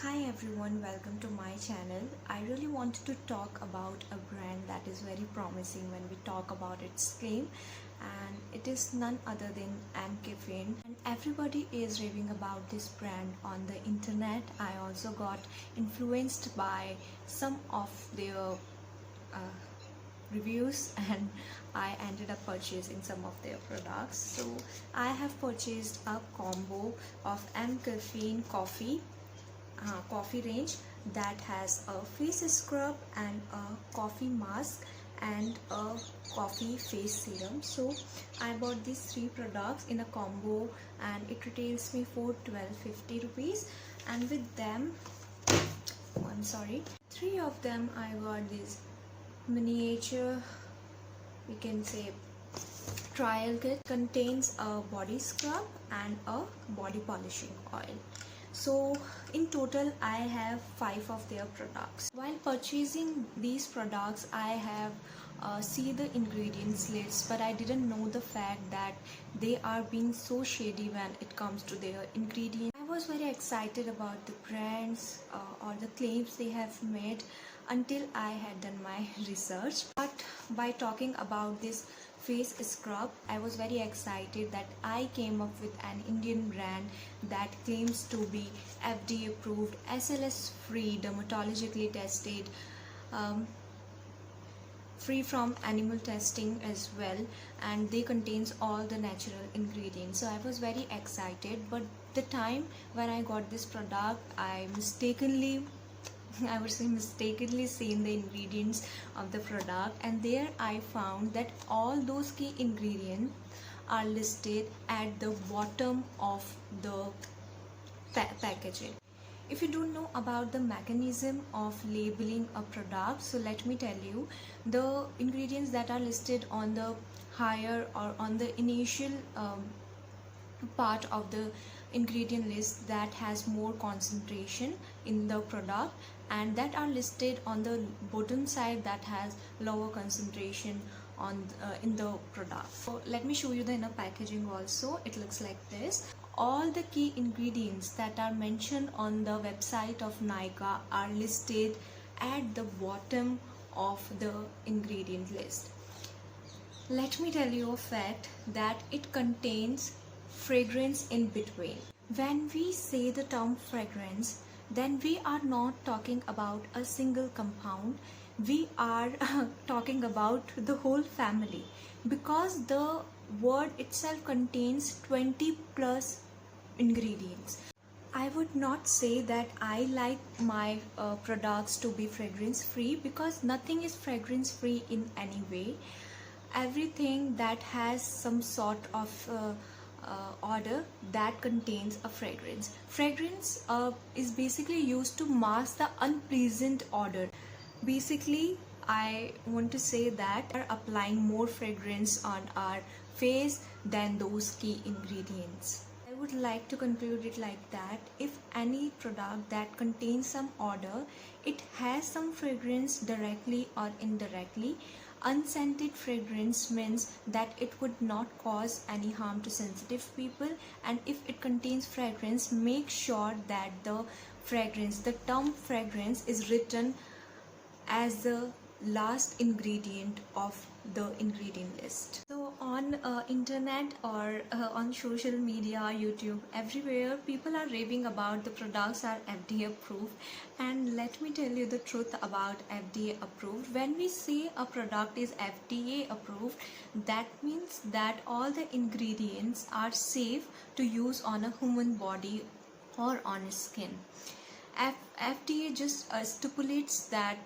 Hi everyone, welcome to my channel. I really wanted to talk about a brand that is very promising when we talk about its claim, and it is none other than Amcaffeine, and everybody is raving about this brand on the internet. I also got influenced by some of their uh, reviews and I ended up purchasing some of their products. So I have purchased a combo of Amcaffeine coffee range that has a face scrub and a coffee mask and a coffee face serum. So I bought these three products in a combo and it retails me for 1250 rupees, and with them, I'm sorry, three of them I got this miniature, we can say, trial kit. Contains a body scrub and a body polishing oil. So in total I have 5 of their products. While purchasing these products I have see the ingredients list, but I didn't know the fact that they are being so shady when it comes to their ingredients. I was very excited about the brands or the claims they have made until I had done my research. But by talking about this face scrub, I was very excited that I came up with an Indian brand that claims to be FDA approved, SLS free, dermatologically tested, um, free from animal testing as well, and they contains all the natural ingredients. So I was very excited, but the time when I got this product, I would say mistakenly seen the ingredients of the product, and there I found that all those key ingredients are listed at the bottom of the packaging. If you don't know about the mechanism of labeling a product, so let me tell you, the ingredients that are listed on the higher or on the initial part of the ingredient list that has more concentration in the product, and that are listed on the bottom side that has lower concentration on in the product. So let me show you the inner packaging also. It looks like this. All the key ingredients that are mentioned on the website of Nykaa are listed at the bottom of the ingredient list. Let me tell you a fact that it contains fragrance in between. When we say the term fragrance, then we are not talking about a single compound, we are talking about the whole family, because the word itself contains 20 plus ingredients. I would not say that I like my products to be fragrance free, because nothing is fragrance free in any way. Everything that has some sort of odor that contains a fragrance. Fragrance is basically used to mask the unpleasant odor. Basically, I want to say that we are applying more fragrance on our face than those key ingredients. I would like to conclude it like that: if any product that contains some odor, it has some fragrance directly or indirectly. Unscented fragrance means that it would not cause any harm to sensitive people, and if it contains fragrance, make sure that the term fragrance is written as the last ingredient of the ingredient list. So on internet or on social media, YouTube, everywhere people are raving about the products are FDA approved, and let me tell you the truth about FDA approved. When we say a product is FDA approved, that means that all the ingredients are safe to use on a human body or on skin. FDA just stipulates that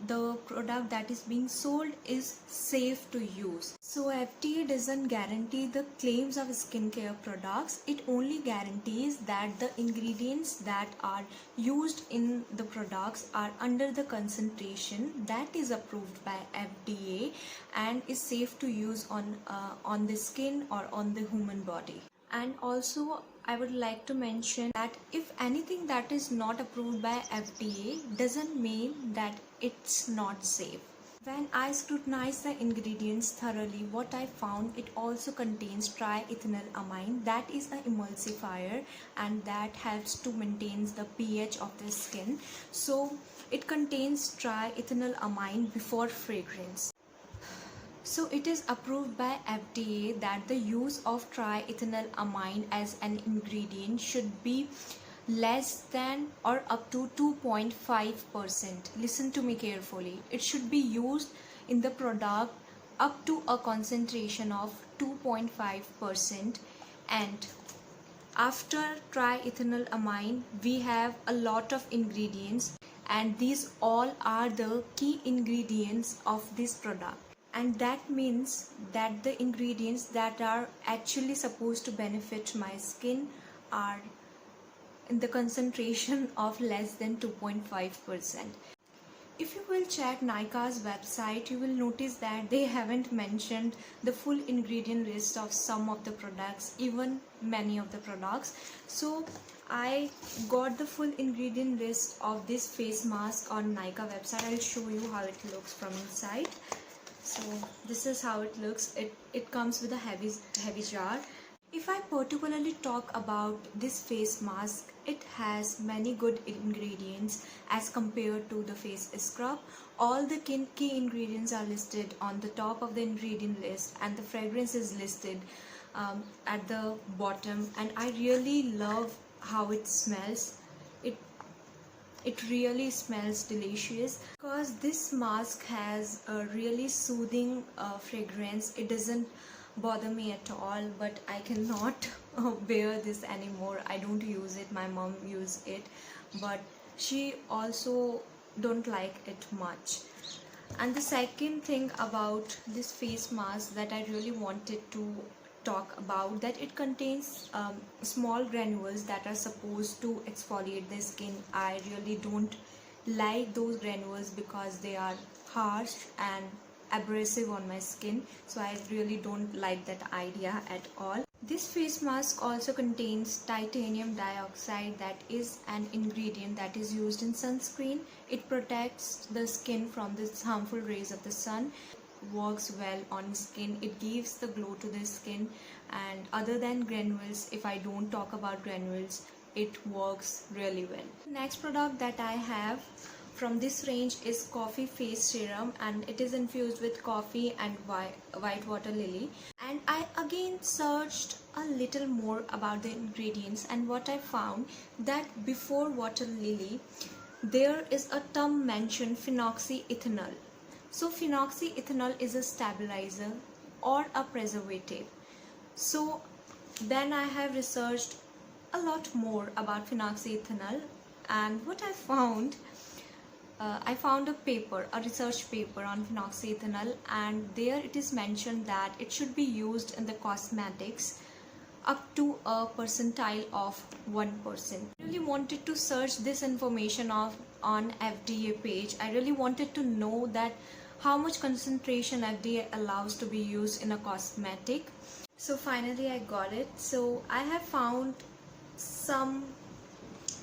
the product that is being sold is safe to use. So FDA doesn't guarantee the claims of skincare products. It only guarantees that the ingredients that are used in the products are under the concentration that is approved by FDA and is safe to use on the skin or on the human body. And also I would like to mention that if anything that is not approved by FDA doesn't mean that it's not safe. When I scrutinized the ingredients thoroughly, what I found, it also contains triethanolamine, that is an emulsifier and that helps to maintain the pH of the skin. So it contains triethanolamine before fragrance. So it is approved by FDA that the use of triethanolamine as an ingredient should be less than or up to 2.5%. Listen to me carefully. It should be used in the product up to a concentration of 2.5%. And after triethanolamine, we have a lot of ingredients, and these all are the key ingredients of this product. And that means that the ingredients that are actually supposed to benefit my skin are in the concentration of less than 2.5%. If you will check Nykaa's website, you will notice that they haven't mentioned the full ingredient list of some of the products, even many of the products. So I got the full ingredient list of this face mask on Nykaa website. I'll show you how it looks from inside. So this is how it looks. It comes with a heavy jar. If I particularly talk about this face mask, it has many good ingredients as compared to the face scrub. All the key ingredients are listed on the top of the ingredient list, and the fragrance is listed at the bottom. And I really love how it smells. It really smells delicious because this mask has a really soothing fragrance. It doesn't bother me at all, but I cannot wear this anymore. I don't use it. My mom uses it, but she also don't like it much. And the second thing about this face mask that I really wanted to talk about, that it contains small granules that are supposed to exfoliate the skin. I really don't like those granules because they are harsh and abrasive on my skin, so I really don't like that idea at all. This face mask also contains titanium dioxide, that is an ingredient that is used in sunscreen. It protects the skin from the harmful rays of the sun, works well on skin, it gives the glow to the skin. And other than granules, if I don't talk about granules, it works really well. Next product that I have from this range is coffee face serum, and it is infused with coffee and white water lily. And I again searched a little more about the ingredients, and what I found, that before water lily there is a term mentioned, phenoxyethanol. So phenoxyethanol is a stabilizer or a preservative. So then I have researched a lot more about phenoxyethanol, and what I found a research paper on phenoxyethanol, and there it is mentioned that it should be used in the cosmetics up to a percentile of 1%. I really wanted to search this information on FDA page. I really wanted to know that how much concentration FDA allows to be used in a cosmetic. So finally I got it. So I have found some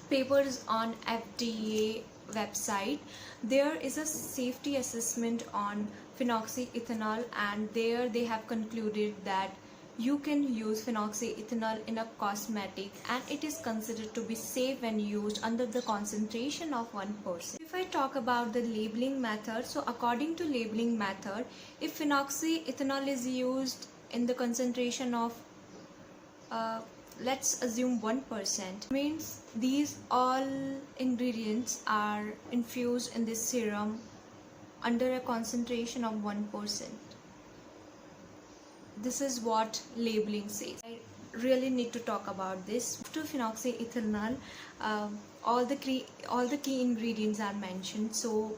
papers on FDA website. There is a safety assessment on phenoxyethanol, and there they have concluded that you can use phenoxyethanol in a cosmetic and it is considered to be safe when used under the concentration of 1%. If I talk about the labeling method, so according to labeling method, if phenoxyethanol is used in the concentration of let's assume 1%, means these all ingredients are infused in this serum under a concentration of 1%. This is what labeling says. I really need to talk about this. After phenoxyethanol, all the key ingredients are mentioned, so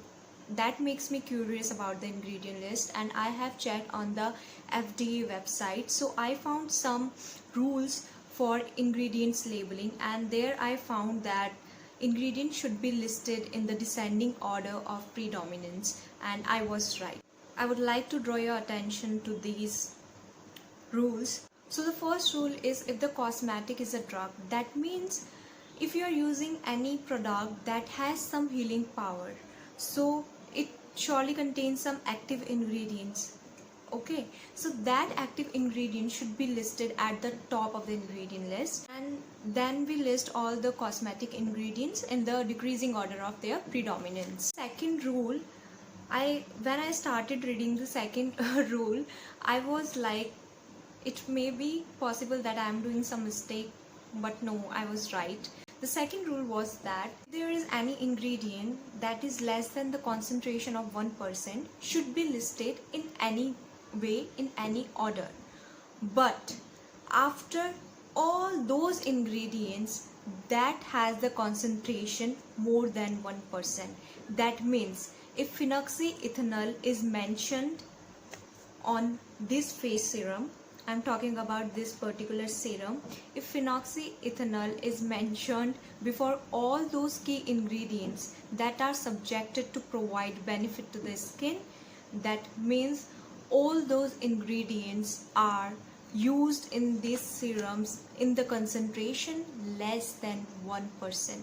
that makes me curious about the ingredient list, and I have checked on the FDA website. So I found some rules for ingredients labeling, and there I found that ingredients should be listed in the descending order of predominance, and I was right. I would like to draw your attention to these rules. So the first rule is, if the cosmetic is a drug, that means if you are using any product that has some healing power, so it surely contains some active ingredients. Okay, so that active ingredient should be listed at the top of the ingredient list, and then we list all the cosmetic ingredients in the decreasing order of their predominance. Second rule, when I started reading the second rule, I was like, it may be possible that I am doing some mistake, but no, I was right. The second rule was that if there is any ingredient that is less than the concentration of 1%, should be listed in any way, in any order. But after all those ingredients that has the concentration more than 1%, that means if phenoxyethanol is mentioned on this face serum, I'm talking about this particular serum, if phenoxyethanol is mentioned before all those key ingredients that are subjected to provide benefit to the skin, that means all those ingredients are used in these serums in the concentration less than 1%.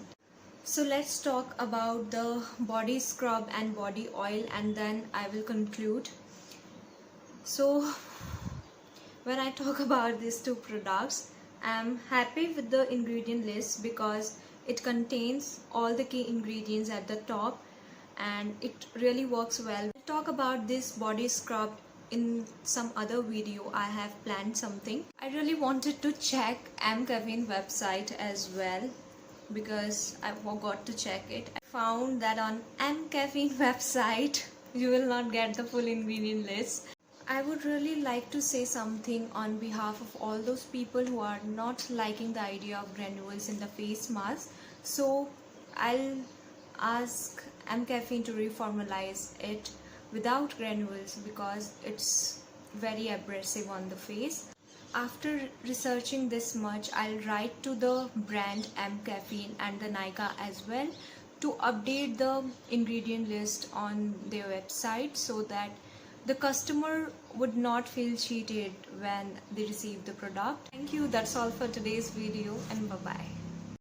So let's talk about the body scrub and body oil, and then I will conclude. So when I talk about these two products, I'm happy with the ingredient list because it contains all the key ingredients at the top and it really works well. I'll talk about this body scrub in some other video. I have planned something. I really wanted to check Amcaffeine website as well because I forgot to check it. I found that on Amcaffeine website you will not get the full ingredient list. I would really like to say something on behalf of all those people who are not liking the idea of granules in the face mask. So I'll ask Amcaffeine to reformulate it without granules because it's very abrasive on the face. After researching this much, I'll write to the brand Amcaffeine and the Nykaa as well to update the ingredient list on their website so that the customer would not feel cheated when they receive the product. Thank you. That's all for today's video, and bye-bye.